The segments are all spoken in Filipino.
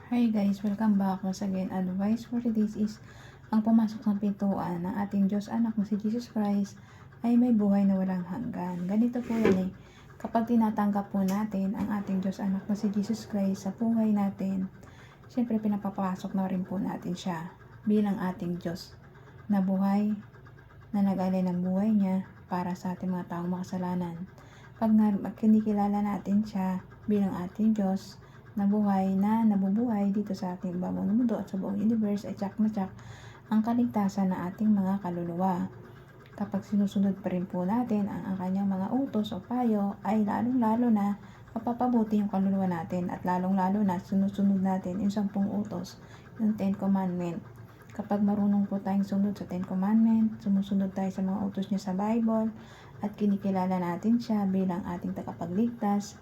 Hi guys, welcome back. Once again, advice for this is ang pumasok ng pintuan ng ating Diyos anak na si Jesus Christ ay may buhay na walang hanggan. Ganito po yan eh. Kapag tinatanggap po natin ang ating Diyos anak na si Jesus Christ sa buhay natin, syempre pinapapasok na rin po natin siya bilang ating Diyos na buhay na nag-alay ng buhay niya para sa ating mga taong makasalanan. Pag kinikilala natin siya bilang ating Diyos na buhay na nabubuhay dito sa ating bagong mundo at sa buong universe ay tsak na tsak ang kaligtasan ng ating mga kaluluwa. Kapag sinusunod pa rin po natin ang kanyang mga utos o payo ay lalong-lalo na mapapabuti yung kaluluwa natin at lalong-lalo na sinusunod natin yung 10 utos, yung 10 commandment. Kapag marunong po tayong sunod sa 10 commandment, sumusunod tayo sa mga utos niya sa Bible at kinikilala natin siya bilang ating tagapagligtas,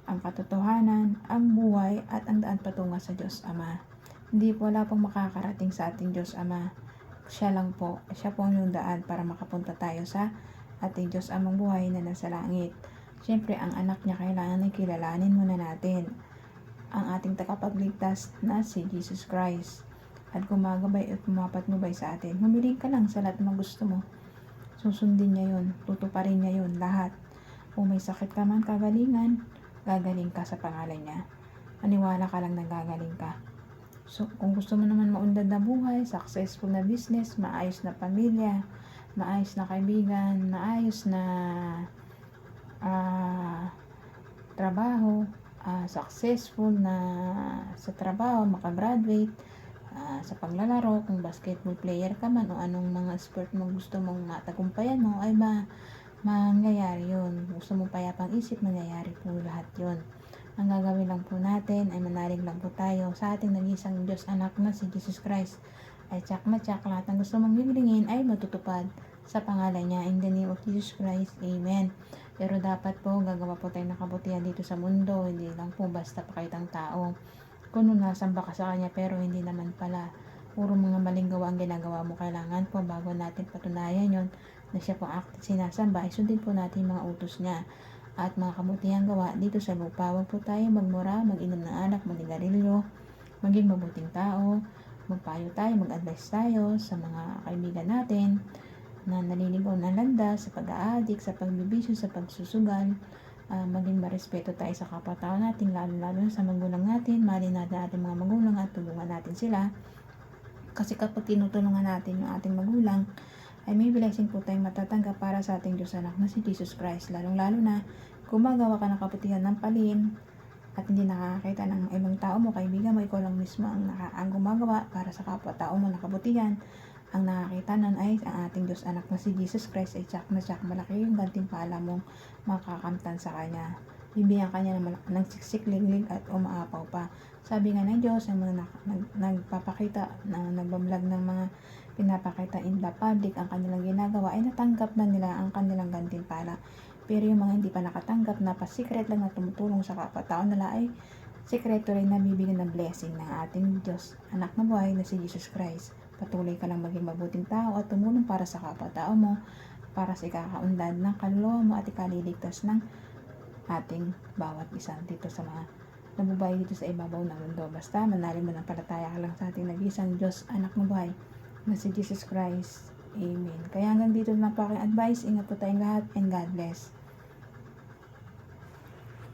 ang katotohanan, ang buhay at ang daan patungo sa Diyos Ama. Hindi po wala pong makakarating sa ating Diyos Ama. Siya lang po. Siya po yung daan para makapunta tayo sa ating Diyos Amang buhay na nasa langit. Siyempre, ang anak niya kailangan ay kilalanin muna natin. Ang ating tagapagligtas na si Jesus Christ. At gumagabay at pumapatnubay sa atin. Humiling ka lang sa lahat ng gusto mo. Susundin niya yun. Tutuparin niya yun. Lahat. Kung may sakit ka man, kagalingan, gagaling ka sa pangalan niya. Maniwala ka lang na gagaling ka. So, kung gusto mo naman maunlad na buhay, successful na business, maayos na pamilya, maayos na kaibigan, maayos na trabaho, successful na sa trabaho, makagraduate, sa paglalaro, kung basketball player ka man o anong mga sport mo gusto mong matagumpayan mo, ay mangyayari yun. Gusto mong payapang isip, mangyayari po lahat yun. Ang gagawin lang po natin ay manalig lang po tayo sa ating nag-isang Diyos anak na si Jesus Christ. Ay tsak na tsak, lahat ng gusto mong hibilingin ay matutupad sa pangalan niya. In the name of Jesus Christ, Amen. Pero dapat po gagawa po tayo ng kabutihan dito sa mundo. Hindi lang po basta pakitang tao. Kung nasamba ka sa kanya pero hindi naman pala. Puro mga maling gawa ang ginagawa mo. Kailangan po bago natin patunayan yon na siya po sinasamba, ay sundin po natin mga utos niya at mga kabutihang gawa dito sa lupa. Huwag po tayo magmura, mag-inom ng alak, manigarilyo, maging mabuting tao, magpayo tayo, mag-advise tayo sa mga kaibigan natin na naliligaw ng landas, sa pag-aadik, sa pagbibisyo, sa pagsusugal. Maging marespeto tayo sa kapwa-tao natin, lalo-lalo sa magulang natin. Mahalin natin ating mga magulang at tulungan natin sila. Kasi kapag tinutulungan natin yung ating magulang, ay may blessing po tayong matatanggap para sa ating Diyos anak na si Jesus Christ. Lalong-lalo na gumagawa ka ng kabutihan ng palin at hindi nakakakita ng ibang tao mo, kaibigan mo, ikaw lang mismo ang gumagawa para sa kapwa-tao mo na kabutihan. Ang nakakita nun ay ang ating Diyos anak na si Jesus Christ ay tsak na tsak, malaki yung gantimpala mong makakamtan sa Kanya. Bibigyan Kanya ng siksik, liglig at umaapaw pa. Sabi nga ng Diyos, ang mga nagpapakita, nagbablog ng mga pinapakita in the public ang kanilang ginagawa, ay natanggap na nila ang kanilang gantimpala. Pero yung mga hindi pa nakatanggap na pa-secret lang na tumutulong sa kapwa-tao nila ay sekreto rin na bibigyan ng blessing ng ating Diyos anak na buhay na si Jesus Christ. Patuloy ka lang maging mabuting tao at tumulong para sa kapwa-tao mo, para sa ikakaunlad ng kaluluwa mo at ikaliligtas ng ating bawat isa dito sa mga nabubuhay dito sa ibabaw ng mundo. Basta manalig mo ng palataya ka lang sa ating nag-isang Diyos anak na buhay na si Jesus Christ. Amen. Kaya hanggang dito na po aking advice. Ingat po tayong lahat and God bless.